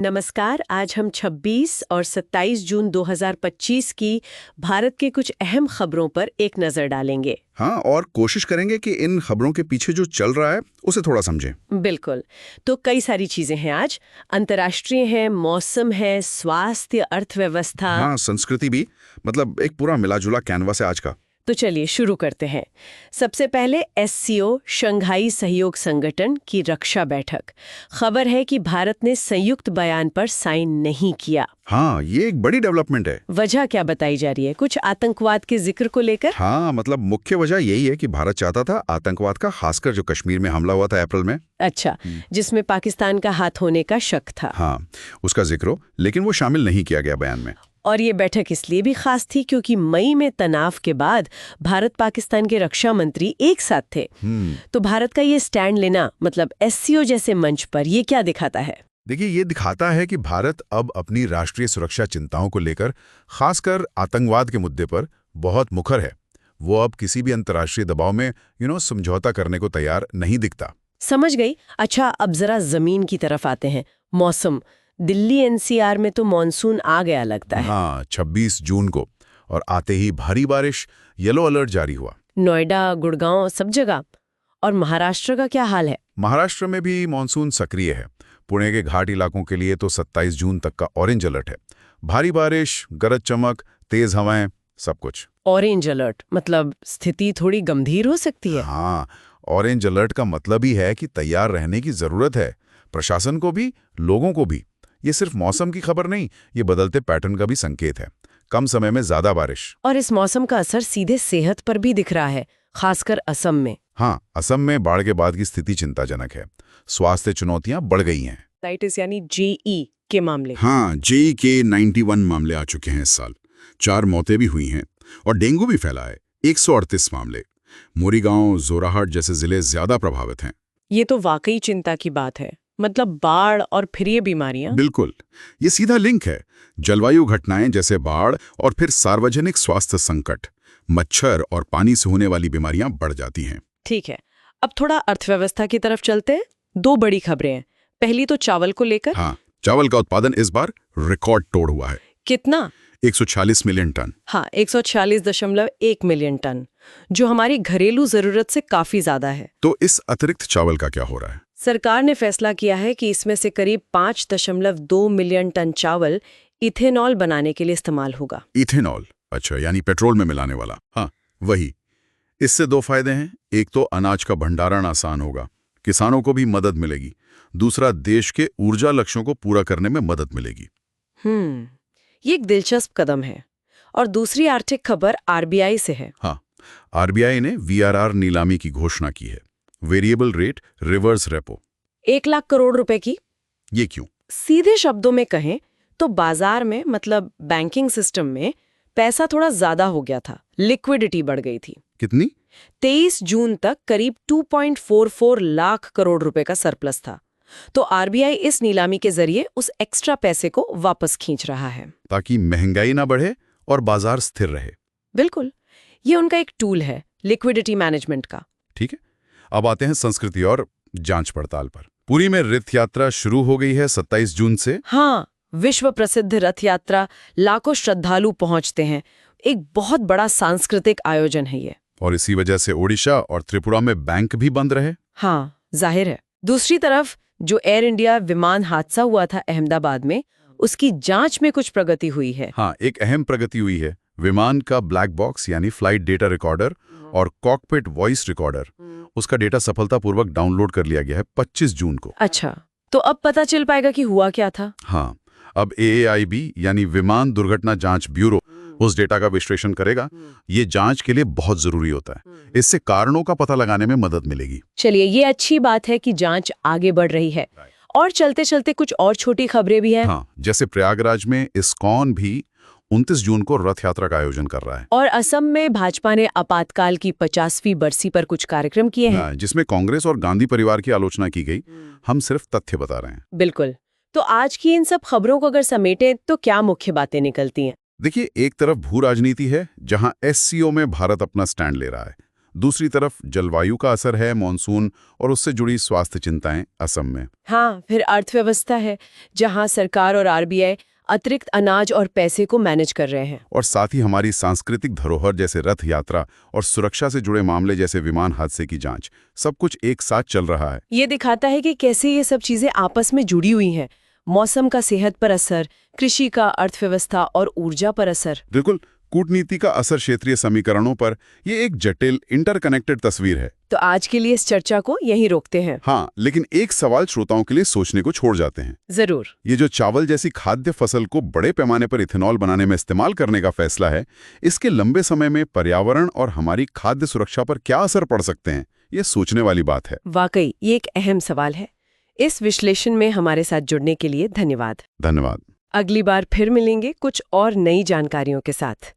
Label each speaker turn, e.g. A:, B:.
A: नमस्कार। आज हम 26 और 27 जून 2025 की भारत के कुछ अहम खबरों पर एक नजर डालेंगे।
B: हाँ, और कोशिश करेंगे कि इन खबरों के पीछे जो चल रहा है उसे थोड़ा समझें।
A: बिल्कुल। तो कई सारी चीजें हैं आज। अंतर्राष्ट्रीय है, मौसम है, स्वास्थ्य, अर्थव्यवस्था।
B: हाँ, संस्कृति भी। मतलब एक पूरा मिलाजुला कैनवास है आज का।
A: तो चलिए शुरू करते हैं। सबसे पहले एससीओ शंघाई सहयोग संगठन की रक्षा बैठक। खबर है कि भारत ने संयुक्त बयान पर साइन नहीं किया।
B: हाँ, ये एक बड़ी डेवलपमेंट है।
A: वजह क्या बताई जा रही है? कुछ आतंकवाद के जिक्र को लेकर?
B: हाँ, मतलब मुख्य वजह यही है कि भारत चाहता था आतंकवाद का, खासकर जो कश्मीर में हमला हुआ था अप्रैल में।
A: अच्छा, जिसमें पाकिस्तान का हाथ होने का शक था।
B: हाँ, उसका जिक्र हो, लेकिन वो शामिल नहीं किया गया बयान में।
A: और ये बैठक इसलिए भी खास थी क्योंकि मई में तनाव के बाद भारत पाकिस्तान के रक्षा मंत्री एक साथ थे। तो भारत का ये स्टैंड लेना, मतलब एससीओ जैसे मंच पर, ये क्या दिखाता है?
B: देखिए, ये दिखाता है कि भारत अब अपनी राष्ट्रीय सुरक्षा चिंताओं को लेकर, खासकर आतंकवाद के मुद्दे पर, बहुत मुखर है। वो अब किसी भी अंतर्राष्ट्रीय दबाव में समझौता करने को तैयार नहीं दिखता।
A: समझ गई। अच्छा, अब जरा जमीन की तरफ आते हैं। मौसम। दिल्ली एनसीआर में तो मॉनसून आ गया लगता है।
B: हाँ, 26 जून को, और आते ही भारी बारिश, येलो अलर्ट जारी हुआ।
A: नोएडा, गुड़गांव, सब जगह। और महाराष्ट्र का क्या हाल है?
B: महाराष्ट्र में भी मानसून सक्रिय है। पुणे के घाट इलाकों के लिए तो 27 जून तक का ऑरेंज अलर्ट है। भारी बारिश, गरज चमक, तेज हवाएं, सब कुछ।
A: ऑरेंज अलर्ट मतलब स्थिति थोड़ी गंभीर हो सकती है।
B: हाँ, ऑरेंज अलर्ट का मतलब ही है कि तैयार रहने की जरूरत है, प्रशासन को भी, लोगों को भी। ये सिर्फ मौसम की खबर नहीं, ये बदलते पैटर्न का भी संकेत है। कम समय में ज्यादा बारिश।
A: और इस मौसम का असर सीधे सेहत पर भी दिख रहा है, खासकर असम में।
B: हाँ, असम में बाढ़ के बाद की स्थिति चिंताजनक है। स्वास्थ्य चुनौतियां बढ़ गई हैं।
A: हेपेटाइटिस यानी जेई के मामले।
B: हाँ, जेई के 91 मामले आ चुके हैं इस साल। 4 मौतें भी हुई हैं, और डेंगू भी फैला है, 138 मामले। मोरीगांव, जोराहट जैसे जिले ज्यादा प्रभावित हैं।
A: ये तो वाकई चिंता की बात है। मतलब बाढ़ और फिर ये बीमारियां।
B: बिल्कुल, ये सीधा लिंक है। जलवायु घटनाएं जैसे बाढ़ और फिर सार्वजनिक स्वास्थ्य संकट, मच्छर और पानी से होने वाली बीमारियां बढ़ जाती हैं।
A: ठीक है, अब थोड़ा अर्थव्यवस्था की तरफ चलते हैं। 2 बड़ी खबरें हैं। पहली तो चावल को लेकर।
B: हाँ, चावल का उत्पादन इस बार रिकॉर्ड तोड़ हुआ है।
A: कितना?
B: 146 मिलियन टन।
A: हाँ, 146.1 मिलियन टन, जो हमारी घरेलू जरूरत से काफी ज्यादा है।
B: तो इस अतिरिक्त चावल का क्या हो रहा है?
A: सरकार ने फैसला किया है कि इसमें से करीब 5.2 मिलियन टन चावल इथेनॉल बनाने के लिए इस्तेमाल होगा।
B: इथेनॉल? अच्छा, यानी पेट्रोल में मिलाने वाला। हाँ, वही। इससे 2 फायदे हैं। एक तो अनाज का भंडारण आसान होगा, किसानों को भी मदद मिलेगी। दूसरा, देश के ऊर्जा लक्ष्यों को पूरा करने में मदद मिलेगी।
A: ये एक दिलचस्प कदम है। और दूसरी आर्थिक खबर आरबीआई से है।
B: हाँ, आरबीआई ने वीआरआर नीलामी की घोषणा की है। Variable rate reverse repo.
A: 1 lakh crore रुपए की।
B: ये क्यों?
A: सीधे शब्दों में कहें तो बाजार में, मतलब बैंकिंग सिस्टम में, पैसा थोड़ा ज्यादा हो गया था। लिक्विडिटी बढ़ गई थी।
B: कितनी?
A: 23 जून तक करीब 2.44 लाख करोड़ रुपए का सरप्लस था। तो आरबीआई इस नीलामी के जरिए उस एक्स्ट्रा पैसे को वापस खींच रहा है,
B: ताकि महंगाई ना बढ़े और बाजार स्थिर रहे।
A: बिल्कुल। ये उनका एक टूल है लिक्विडिटी मैनेजमेंट का।
B: ठीक है, अब आते हैं संस्कृति और जांच पड़ताल पर। पुरी में रथ यात्रा शुरू हो गई है 27 जून से।
A: हाँ, विश्व प्रसिद्ध रथ यात्रा, लाखों श्रद्धालु पहुंचते हैं। एक बहुत बड़ा सांस्कृतिक आयोजन है ये।
B: और इसी वजह से ओडिशा और त्रिपुरा में बैंक भी बंद रहे।
A: हाँ, जाहिर है। दूसरी तरफ जो एयर इंडिया विमान हादसा हुआ था अहमदाबाद में, उसकी जांच में कुछ प्रगति हुई है।
B: हाँ, एक अहम प्रगति हुई है। विमान का ब्लैक बॉक्स यानी फ्लाइट डेटा रिकॉर्डर और कॉकपिट वॉइस रिकॉर्डर, उसका डेटा सफलतापूर्वक डाउनलोड कर लिया गया है 25 जून को।
A: अच्छा, तो अब पता चल पाएगा कि हुआ क्या था।
B: हाँ, अब एएआईबी यानी विमान दुर्घटना जांच ब्यूरो उस डेटा का विश्लेषण करेगा। ये जांच के लिए बहुत जरूरी होता है। इससे कारणों का पता लगाने में मदद मिलेगी।
A: चलिए, ये अच्छी बात है कि जांच आगे बढ़ रही है। और चलते चलते कुछ और छोटी खबरें भी हैं।
B: हाँ, जैसे प्रयागराज में इस्कॉन भी 29 जून को रथ यात्रा का आयोजन कर रहा है।
A: और असम में भाजपा ने आपातकाल की 50वीं बरसी पर कुछ कार्यक्रम किए हैं,
B: जिसमें कांग्रेस और गांधी परिवार की आलोचना की गई। हम सिर्फ तथ्य बता रहे हैं।
A: बिल्कुल। तो आज की इन सब खबरों को अगर समेटें तो क्या मुख्य बातें निकलती हैं?
B: देखिए, एक तरफ भू राजनीति है, जहां एससीओ में भारत अपना स्टैंड ले रहा है। दूसरी तरफ जलवायु का असर है, मानसून और उससे जुड़ी स्वास्थ्य चिंताएं असम में।
A: हाँ, फिर अर्थव्यवस्था है, जहाँ सरकार और आरबीआई अतिरिक्त अनाज और पैसे को मैनेज कर रहे हैं।
B: और साथ ही हमारी सांस्कृतिक धरोहर जैसे रथ यात्रा और सुरक्षा से जुड़े मामले जैसे विमान हादसे की जांच, सब कुछ एक साथ चल रहा है।
A: ये दिखाता है कि कैसे ये सब चीजें आपस में जुड़ी हुई हैं। मौसम का सेहत पर असर, कृषि का अर्थव्यवस्था और ऊर्जा पर असर।
B: बिल्कुल, कूटनीति का असर क्षेत्रीय समीकरणों पर, ये एक जटिल इंटरकनेक्टेड तस्वीर है।
A: तो आज के लिए इस चर्चा को यहीं रोकते हैं।
B: हाँ, लेकिन एक सवाल श्रोताओं के लिए सोचने को छोड़ जाते हैं।
A: जरूर।
B: ये जो चावल जैसी खाद्य फसल को बड़े पैमाने पर इथेनॉल बनाने में इस्तेमाल करने का फैसला है, इसके लंबे समय में पर्यावरण और हमारी खाद्य सुरक्षा पर क्या असर पड़ सकते हैं, ये सोचने वाली बात है।
A: वाकई ये एक अहम सवाल है। इस विश्लेषण में हमारे साथ जुड़ने के लिए धन्यवाद।
B: धन्यवाद।
A: अगली बार फिर मिलेंगे कुछ और नई जानकारियों के साथ।